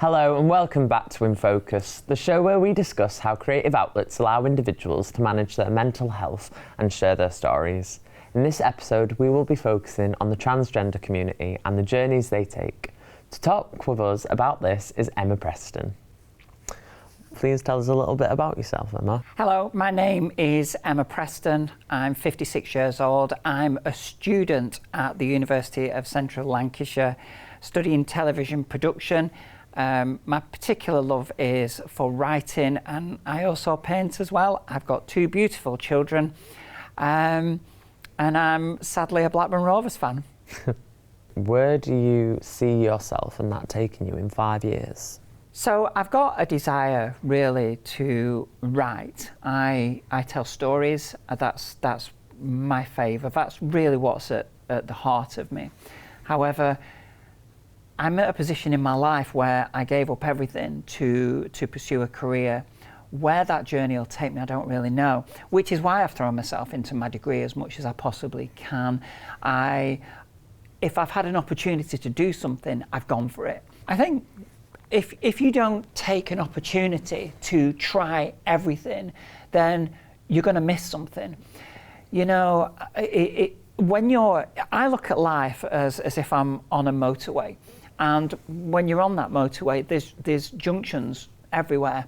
Hello and welcome back to In Focus, the show where we discuss how creative outlets allow individuals to manage their mental health and share their stories. In this episode, we will be focusing on the transgender community and the journeys they take. To talk with us about this is Emma Preston. Please tell us a little bit about yourself, Emma. Hello, my name is Emma Preston. I'm 56 years old. I'm a student at the University of Central Lancashire, studying television production. My particular love is for writing, and I also paint as well. I've got two beautiful children, and I'm sadly a Blackburn Rovers fan. Where do you see yourself and that taking you in 5 years? So I've got a desire really to write. I tell stories. That's my favour. That's really what's at the heart of me. However, I'm at a position in my life where I gave up everything to pursue a career. Where that journey will take me, I don't really know, which is why I've thrown myself into my degree as much as I possibly can. If I've had an opportunity to do something, I've gone for it. I think if you don't take an opportunity to try everything, then you're going to miss something. You know, I look at life as if I'm on a motorway. And when you're on that motorway, there's junctions everywhere.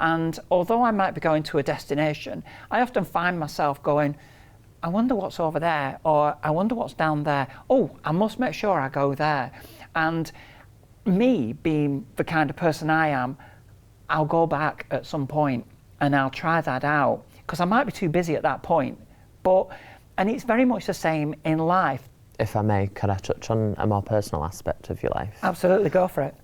And although I might be going to a destination, I often find myself going, I wonder what's over there, or I wonder what's down there. Oh, I must make sure I go there. And me being the kind of person I am, I'll go back at some point and I'll try that out, because I might be too busy at that point. And it's very much the same in life. If I may, could I touch on a more personal aspect of your life? Absolutely, go for it.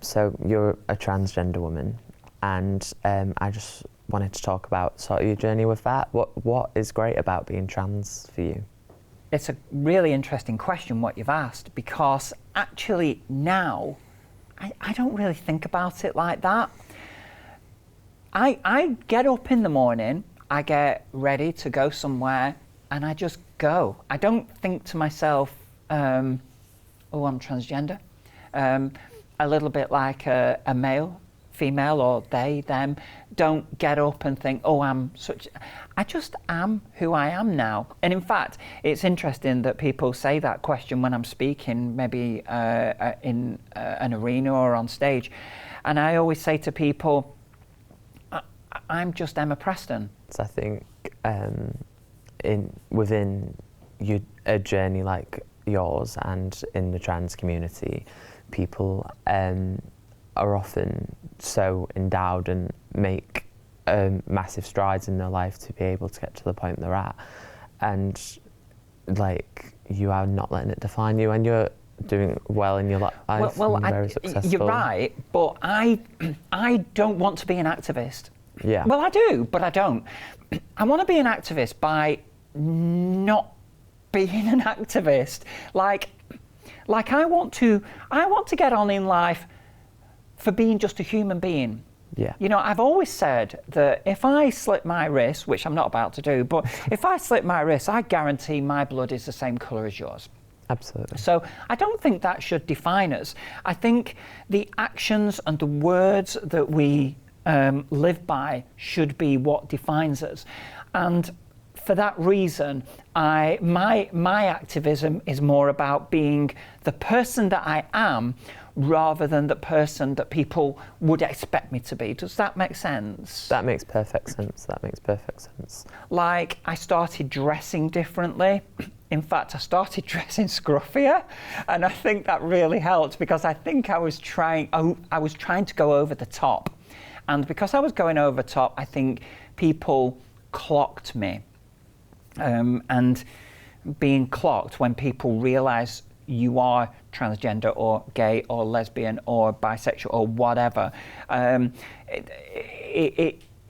So you're a transgender woman, and I just wanted to talk about sort of your journey with that. What is great about being trans for you? It's a really interesting question what you've asked, because actually now I don't really think about it like that. I get up in the morning, I get ready to go somewhere, and I just go. I don't think to myself, oh, I'm transgender. A little bit like a male, female, or they, them, don't get up and think, oh, I just am who I am now. And in fact, it's interesting that people say that question when I'm speaking, maybe in an arena or on stage. And I always say to people, I'm just Emma Preston. So I think within a journey like yours and in the trans community, people are often so endowed and make massive strides in their life to be able to get to the point they're at, and like you are not letting it define you, and you're doing well in your life. Well, very successful. You're right, but I don't want to be an activist. Yeah. Well, I do, but I don't. I want to be an activist by not being an activist. Like I want to get on in life for being just a human being. Yeah. You know, I've always said that if I slit my wrist, which I'm not about to do, but if I slit my wrist, I guarantee my blood is the same colour as yours. Absolutely. So I don't think that should define us. I think the actions and the words that we live by should be what defines us. And for that reason, my activism is more about being the person that I am rather than the person that people would expect me to be. Does that make sense? That makes perfect sense. Like, I started dressing differently. In fact, I started dressing scruffier, and I think that really helped, because I think I was trying to go over the top. And because I was going over the top, I think people clocked me. And being clocked, when people realise you are transgender or gay or lesbian or bisexual or whatever,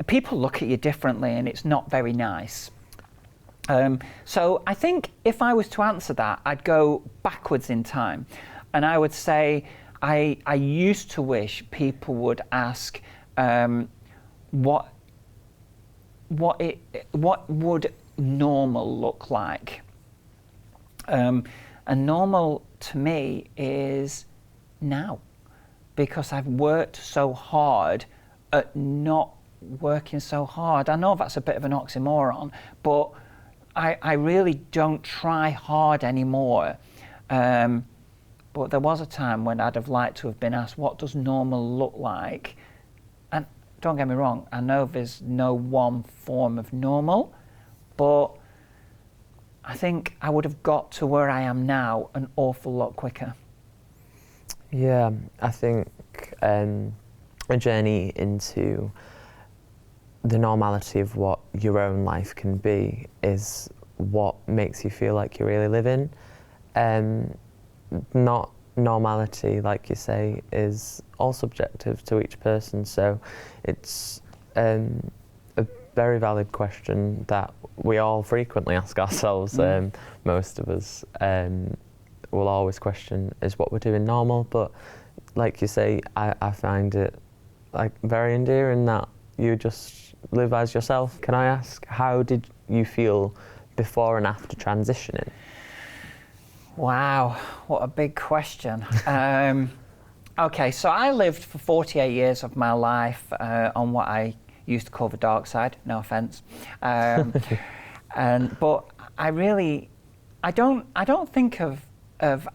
people look at you differently, and it's not very nice. So I think if I was to answer that, I'd go backwards in time, and I would say I used to wish people would ask what would normal look like. And normal to me is now. because I've worked so hard at not working so hard. I know that's a bit of an oxymoron, but I really don't try hard anymore. But there was a time when I'd have liked to have been asked, what does normal look like? And don't get me wrong, I know there's no one form of normal, but I think I would have got to where I am now an awful lot quicker. Yeah, I think a journey into the normality of what your own life can be is what makes you feel like you're really living. Not normality, like you say, is all subjective to each person, so it's a very valid question that we all frequently ask ourselves. Most of us will always question, is what we're doing normal? But like you say, I find it like very endearing that you just live as yourself. Can I ask, how did you feel before and after transitioning? Wow, what a big question. Okay, so I lived for 48 years of my life on what I used to call the dark side, no offence. But I don't think of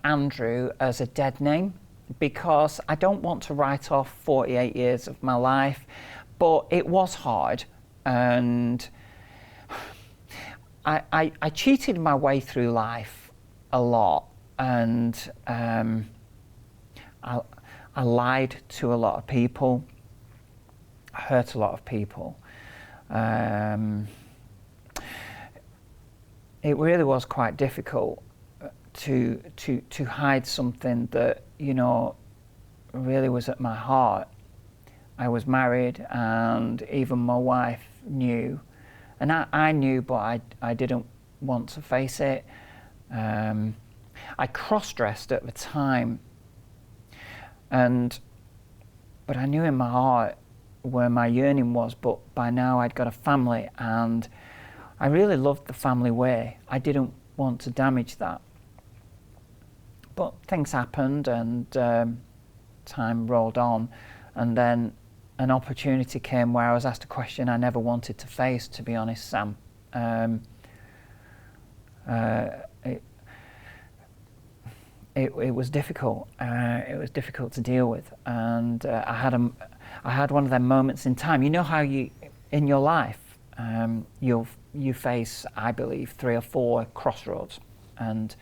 Andrew as a dead name, because I don't want to write off 48 years of my life, but it was hard, and I cheated my way through life a lot, and I lied to a lot of people, I hurt a lot of people. It really was quite difficult to hide something that, you know, really was at my heart. I was married, and even my wife knew, and I knew, but I didn't want to face it. I cross-dressed at the time, but I knew in my heart where my yearning was, but by now I'd got a family, and I really loved the family way. I didn't want to damage that. But things happened, and time rolled on, and then an opportunity came where I was asked a question I never wanted to face, to be honest, Sam. It was difficult. It was difficult to deal with, and I had one of them moments in time. You know how you, in your life, you face, I believe, 3 or 4 crossroads, and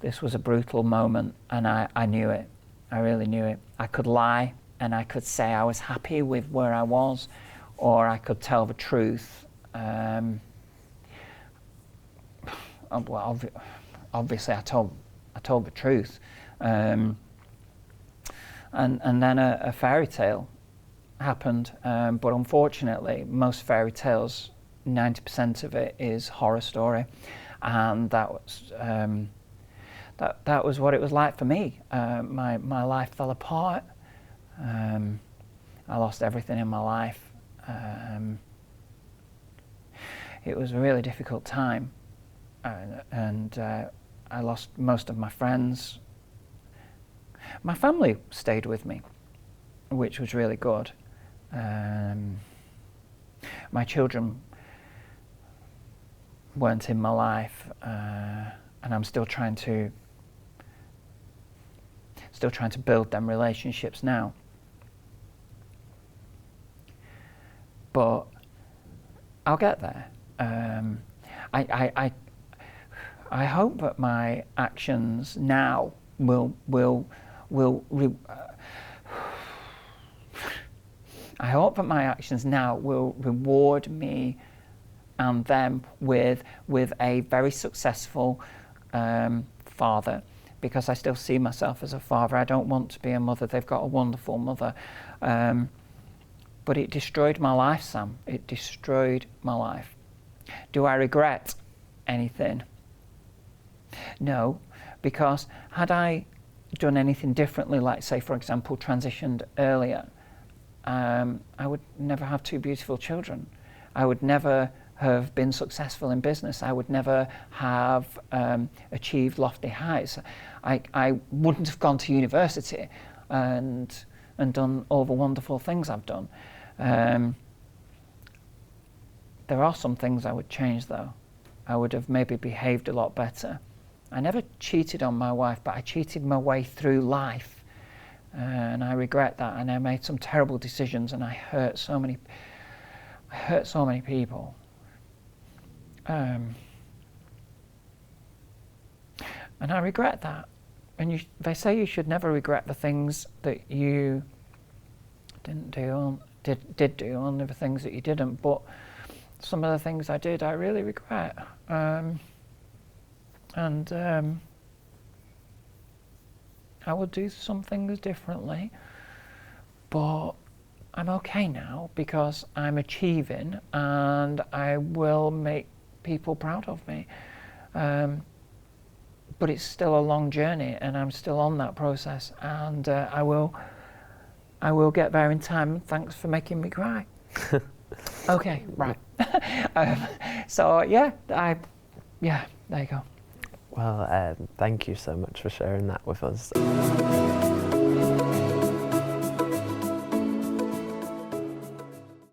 this was a brutal moment, and I knew it. I really knew it. I could lie, and I could say I was happy with where I was, or I could tell the truth. Well, obviously, I told the truth, and then a fairy tale happened. But unfortunately, most fairy tales, 90% of it is horror story, and that was what it was like for me. My life fell apart. I lost everything in my life. It was a really difficult time, and I lost most of my friends. My family stayed with me, which was really good. My children weren't in my life, and I'm still trying to build them relationships now. But I'll get there. I hope that my actions now I hope that my actions now will reward me and them with a very successful father, because I still see myself as a father. I don't want to be a mother. They've got a wonderful mother. But it destroyed my life, Sam. It destroyed my life. Do I regret anything? No, because had I done anything differently, like, say, for example, transitioned earlier, I would never have 2 beautiful children. I would never have been successful in business. I would never have achieved lofty heights. I wouldn't have gone to university, and and done all the wonderful things I've done. There are some things I would change though. I would have maybe behaved a lot better. I never cheated on my wife, but I cheated my way through life. And I regret that, and I made some terrible decisions, and I hurt so many people. And I regret that. And they say you should never regret the things that you didn't do, did do, only the things that you didn't. But some of the things I did, I really regret. I would do some things differently, but I'm okay now because I'm achieving and I will make people proud of me. But it's still a long journey and I'm still on that process, and I will get there in time. Thanks for making me cry. Okay, right. So yeah, there you go. Well, thank you so much for sharing that with us.